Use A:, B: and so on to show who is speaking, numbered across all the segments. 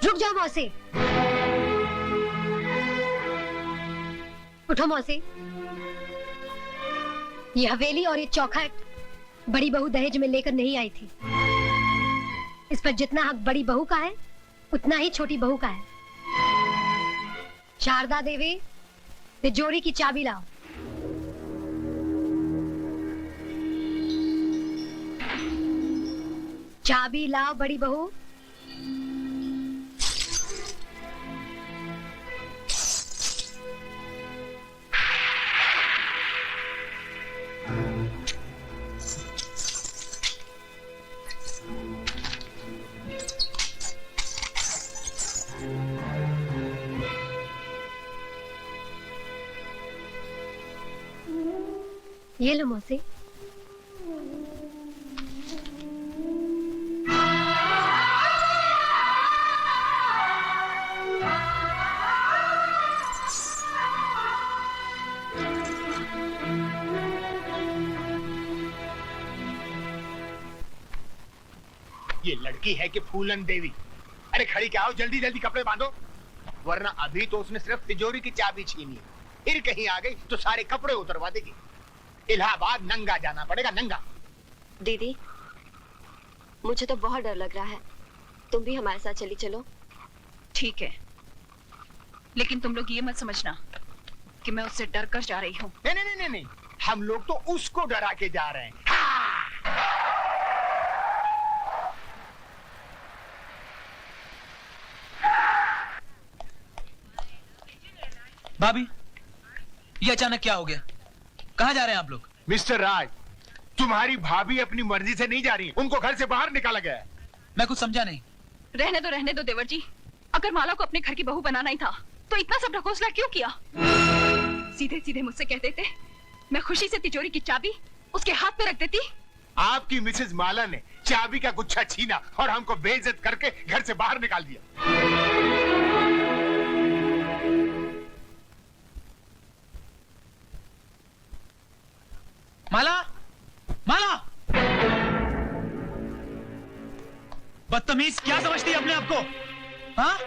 A: रुक जाओ मौसी। उठो मौसी। ये हवेली और ये चौखट बड़ी बहू दहेज में लेकर नहीं आई थी। इस पर जितना हक बड़ी बहू का है उतना ही छोटी बहू का है। शारदा देवी, तिजोरी की चाबी लाओ। चाबी लाओ बड़ी बहू। ये लो मौसी।
B: ये लड़की है कि फूलन देवी? अरे खड़ी क्या हो, जल्दी जल्दी कपड़े बांधो, वरना अभी तो उसने सिर्फ तिजोरी की चाबी छीनी है, फिर कहीं आ गई तो सारे कपड़े उतरवा देगी। इलाहाबाद नंगा जाना पड़ेगा, नंगा।
C: दीदी, मुझे तो बहुत डर लग रहा है, तुम भी हमारे साथ चली चलो।
D: ठीक है, लेकिन तुम लोग ये मत समझना कि मैं उससे डर कर जा रही हूँ।
B: नहीं नहीं नहीं नहीं, हम लोग तो उसको डरा के जा रहे हैं।
E: भाभी, ये अचानक क्या हो गया? कहाँ जा रहे हैं आप लोग?
B: मिस्टर राज, तुम्हारी भाभी अपनी मर्जी से नहीं जा रही, उनको घर से बाहर निकाला गया है।
E: मैं कुछ समझा नहीं।
D: रहने दो देवर जी। अगर माला को अपने घर की बहू बनाना ही था तो इतना सब ढकोसला क्यों किया? सीधे सीधे मुझसे कह देते, मैं खुशी से तिजोरी की चाबी उसके हाथ पे रख देती।
B: आपकी मिसेज माला ने चाबी का गुच्छा छीना और हमको बेइज्जत करके घर से बाहर निकाल दिया।
E: माला, माला! बदतमीज, क्या समझती है अपने आप को? हाँ?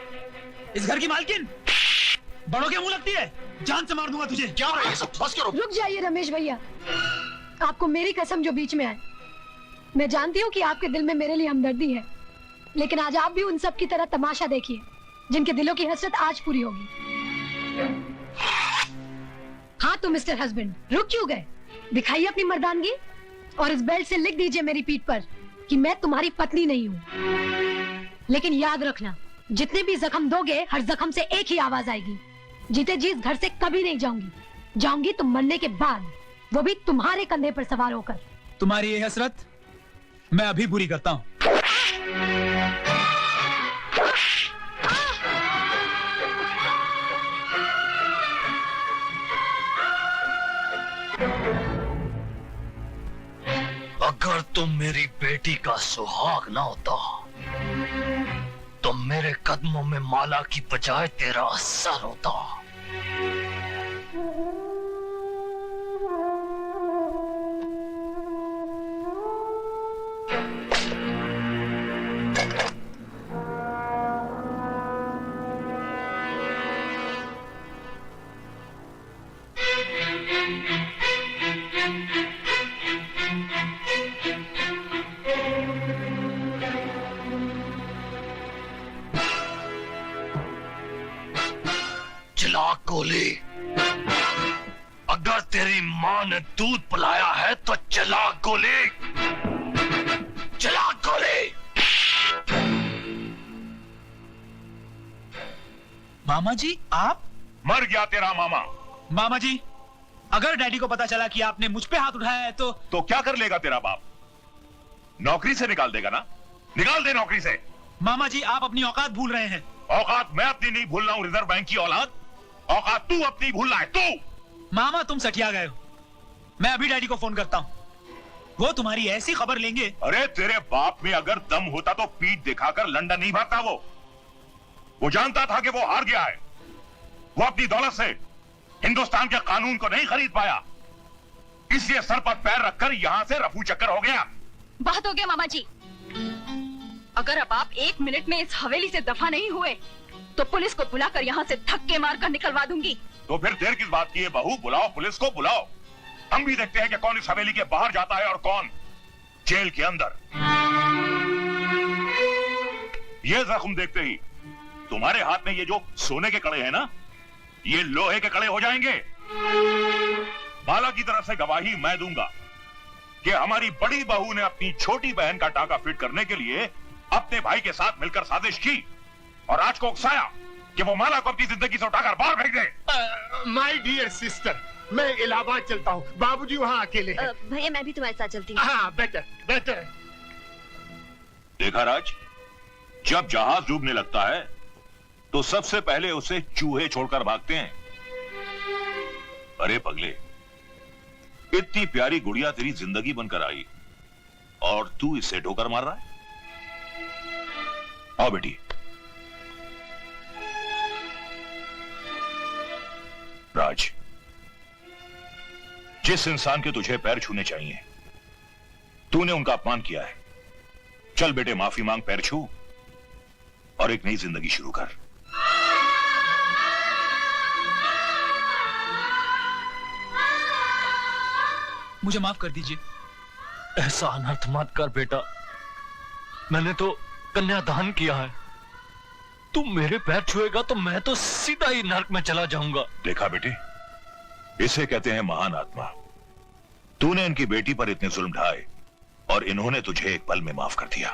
E: इस घर की मालकिन? बड़ों के मुंह लगती है? जान से मार दूंगा तुझे।
B: क्या हो रहा है सब? बस करो।
A: रुक जाइए रमेश भैया, आपको मेरी कसम जो बीच में आए। मैं जानती हूँ कि आपके दिल में मेरे लिए हमदर्दी है, लेकिन आज आप भी उन सब की तरह तमाशा देखिए जिनके दिलों की हसरत आज पूरी होगी। हाँ तो मिस्टर हस्बैंड, रुक क्यों गए? दिखाइए अपनी मर्दानगी और इस बेल्ट से लिख दीजिए मेरी पीठ पर कि मैं तुम्हारी पत्नी नहीं हूँ। लेकिन याद रखना, जितने भी जख्म दोगे हर जख्म से एक ही आवाज आएगी, जीते जी इस घर से कभी नहीं जाऊंगी। जाऊंगी तो मरने के बाद, वो भी तुम्हारे कंधे पर सवार होकर।
E: तुम्हारी ये हसरत मैं अभी पूरी करता हूँ।
F: अगर तुम मेरी बेटी का सुहाग ना होता तो मेरे कदमों में माला की बजाय तेरा सर होता। चला गोली, अगर तेरी मां ने दूध पिलाया है तो चला गोली, चला गोली।
E: मामा जी, आप?
G: मर गया तेरा मामा।
E: मामा जी, अगर डैडी को पता चला कि आपने मुझ पे हाथ उठाया है तो
G: क्या कर लेगा तेरा बाप? नौकरी से निकाल देगा ना? निकाल दे नौकरी से।
E: मामा जी, आप अपनी औकात भूल रहे हैं।
G: औकात मैं अपनी नहीं भूल रहा हूं, रिजर्व बैंक की औलाद। औकात तू अपनी भूल रहा है, तू।
E: मामा, तुम सठिया गए हो। मैं अभी डैडी को फोन करता हूं, वो तुम्हारी ऐसी खबर लेंगे।
G: अरे तेरे बाप में अगर दम होता तो पीठ दिखाकर लंदन नहीं भागता। वो जानता था कि वो हार गया है। वो अपनी दौलत से हिंदुस्तान के कानून को नहीं खरीद पाया, इसलिए सर पर पैर रखकर यहां से रफू चक्कर हो गया।
D: बहुत हो गया मामा जी। अगर अब आप 1 मिनट में इस हवेली से दफा नहीं हुए तो पुलिस को बुलाकर यहाँ से धक्के मारकर निकलवा दूंगी।
G: तो फिर देर किस बात की है बहू? बुलाओ, पुलिस को बुलाओ। हम भी देखते हैं कि कौन इस हवेली के बाहर जाता है और कौन जेल के अंदर। ये जख्म देखते ही तुम्हारे हाथ में ये जो सोने के कड़े हैं ना, ये लोहे के कड़े हो जाएंगे। बाला की तरफ से गवाही मैं दूंगा कि हमारी बड़ी बहू ने अपनी छोटी बहन का टाका फिट करने के लिए अपने भाई के साथ मिलकर साजिश की और आज को उकसाया कि वो माला को अपनी जिंदगी से उठाकर बाहर फेंक दे।
B: माय डियर सिस्टर, मैं इलाहाबाद चलता हूँ, बाबूजी वहाँ अकेले हैं।
C: भैया मैं भी तुम्हारे साथ चलती हूँ।
B: हाँ, बेटर बेटर।
G: देखा राज, जब जहाज डूबने लगता है तो सबसे पहले उसे चूहे छोड़कर भागते हैं। अरे पगले, इतनी प्यारी गुड़िया तेरी जिंदगी बनकर आई और तू इसे ठोकर मार रहा है। आओ बेटी। राज, जिस इंसान के तुझे पैर छूने चाहिए तूने उनका अपमान किया है। चल बेटे, माफी मांग, पैर छू और एक नई जिंदगी शुरू कर।
E: मुझे माफ कर दीजिए।
F: ऐसा अनर्थ मत कर बेटा, मैंने तो कन्यादान किया है। तू मेरे पैर छुएगा तो मैं तो सीधा ही नरक में चला जाऊंगा।
G: देखा बेटे, इसे कहते हैं महान आत्मा। तूने इनकी बेटी पर इतने जुल्म ढाए और इन्होंने तुझे एक पल में माफ कर दिया।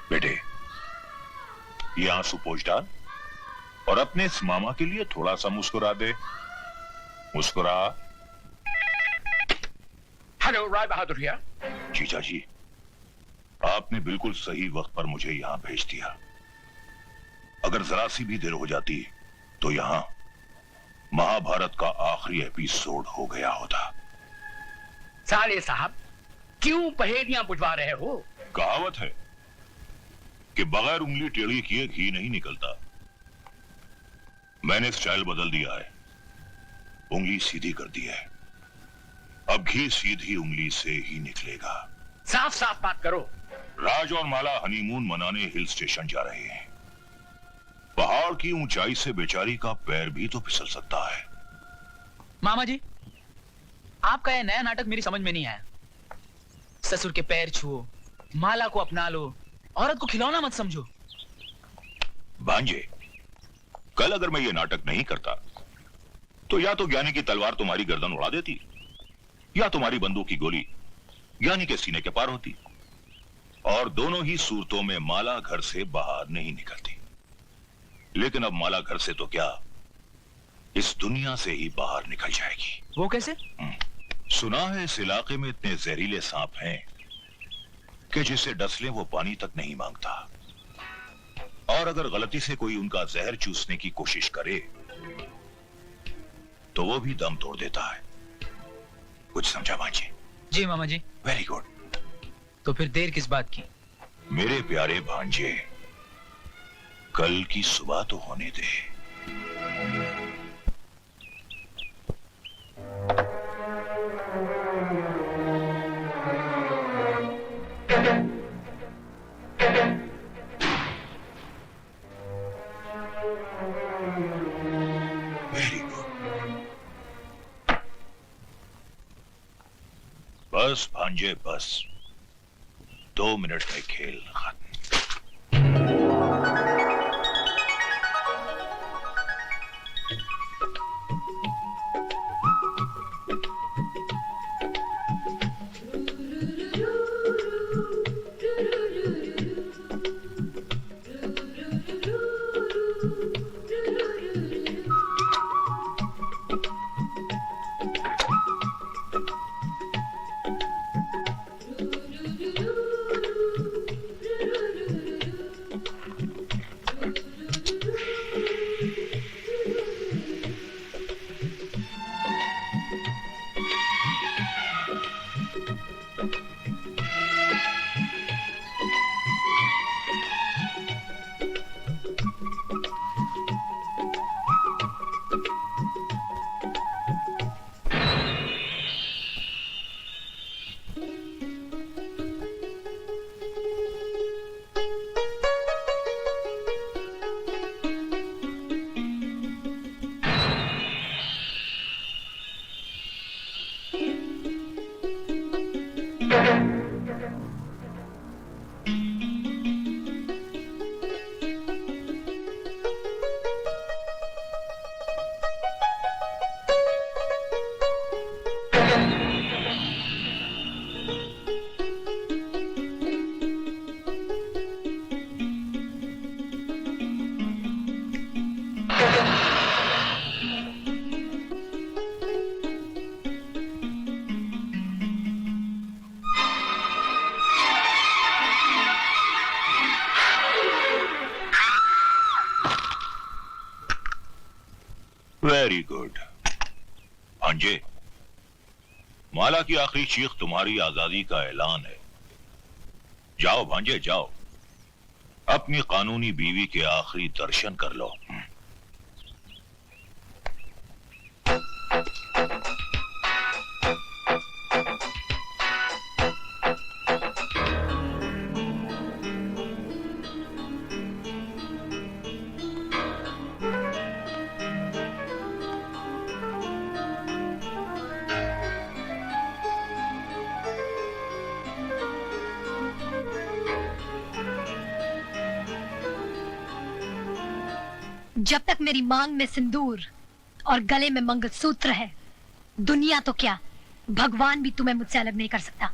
G: बेटे, ये आंसू पोंछ डाल और अपने इस मामा के लिए थोड़ा सा मुस्कुरा दे। मुस्कुरा।
B: Hello, Rai Bahadur here.
G: जीजा जी, आपने बिल्कुल सही वक्त पर मुझे यहां भेज दिया। अगर जरा सी भी देर हो जाती तो यहां महाभारत का आखिरी एपिसोड हो गया होता।
H: साले साहब, क्यों पहेलियां बुझवा रहे हो?
G: कहावत है कि बगैर उंगली टेढ़ी किए घी नहीं निकलता। मैंने स्टाइल बदल दिया है, उंगली सीधी कर दी है। अब घी सीधी उंगली से ही निकलेगा।
H: साफ साफ बात करो।
G: राज और माला हनीमून मनाने हिल स्टेशन जा रहे हैं। पहाड़ की ऊंचाई से बेचारी का पैर भी तो फिसल सकता है।
E: मामा जी, आपका यह नया नाटक मेरी समझ में नहीं आया। ससुर के पैर छुओ, माला को अपना लो, औरत को खिलौना मत समझो।
G: भांजे, कल अगर मैं ये नाटक नहीं करता तो या तो ज्ञानी की तलवार तुम्हारी गर्दन उड़ा देती या तुम्हारी बंदूक की गोली ज्ञानी के सीने के पार होती, और दोनों ही सूरतों में माला घर से बाहर नहीं निकलती। लेकिन अब माला घर से तो क्या, इस दुनिया से ही बाहर निकल जाएगी।
E: वो कैसे?
G: सुना है इस इलाके में इतने जहरीले सांप हैं कि जिसे डस ले वो पानी तक नहीं मांगता, और अगर गलती से कोई उनका जहर चूसने की कोशिश करे तो वो भी दम तोड़ देता है। कुछ समझा भांजे?
E: जी मामा जी।
G: Very good.
E: तो फिर देर किस बात की?
G: मेरे प्यारे भांजे, कल की सुबह तो होने दे। Very good. बस भांजे बस, 2 मिनट में खेल खत्म। Very good. भांजे, माला की आखिरी चीख तुम्हारी आजादी का ऐलान है। जाओ भांजे जाओ, अपनी कानूनी बीवी के आखिरी दर्शन कर लो।
A: जब तक मेरी मांग में सिंदूर और गले में मंगलसूत्र है, दुनिया तो क्या, भगवान भी तुम्हें मुझसे अलग नहीं कर सकता।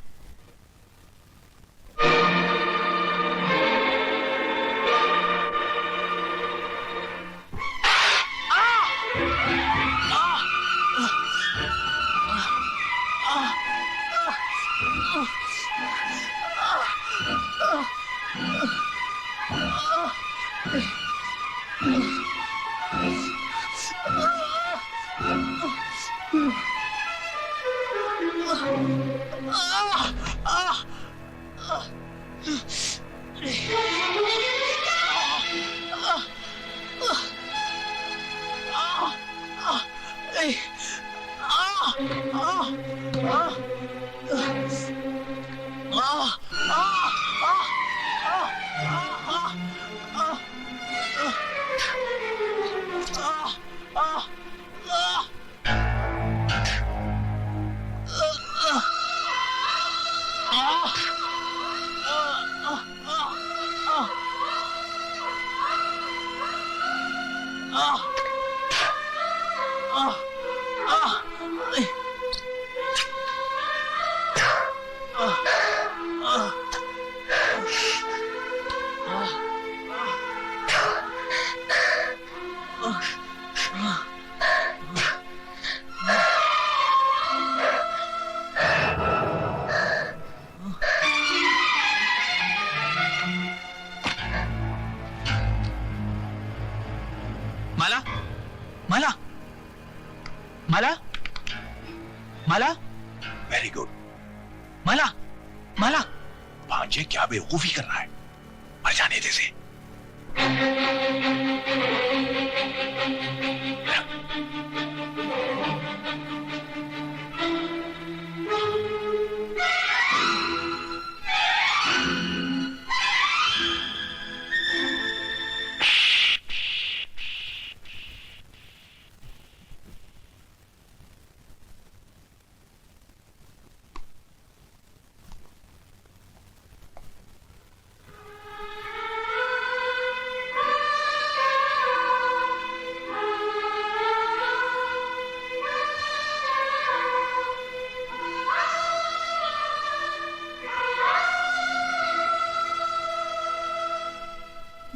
E: माला, माला, माला, माला,
G: वेरी गुड।
E: माला, माला।
G: भांजे क्या बेवकूफी कर रहा है, मर जाने दे से।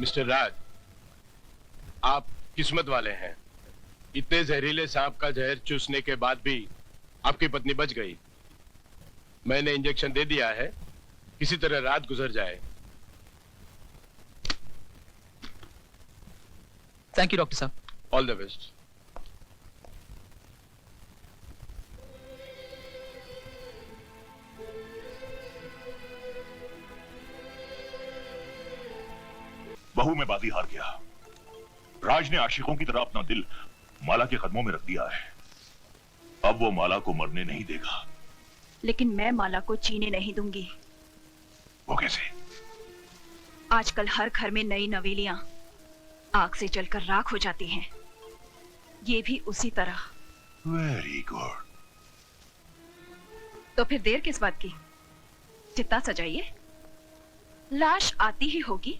I: मिस्टर राज, आप किस्मत वाले हैं। इतने जहरीले सांप का जहर चूसने के बाद भी आपकी पत्नी बच गई। मैंने इंजेक्शन दे दिया है, किसी तरह रात गुजर जाए।
E: थैंक यू डॉक्टर साहब।
I: All the best.
G: बहू में बाजी हार गया। राज ने आशिकों की तरह अपना दिल माला के कदमों में रख दिया है। अब वो माला को मरने नहीं देगा।
D: लेकिन मैं माला को जीने नहीं दूंगी।
G: वो कैसे?
D: आजकल हर घर में नई नवेलियां आग से जलकर राख हो जाती हैं। ये भी उसी तरह।
G: Very good.
D: तो फिर देर किस बात की? चिता सजाइए, लाश आती ही होगी।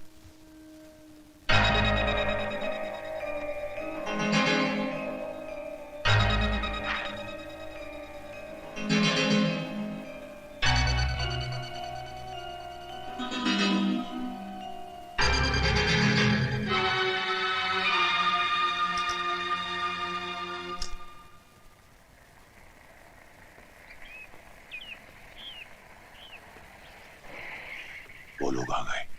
G: वो लोग आ गए।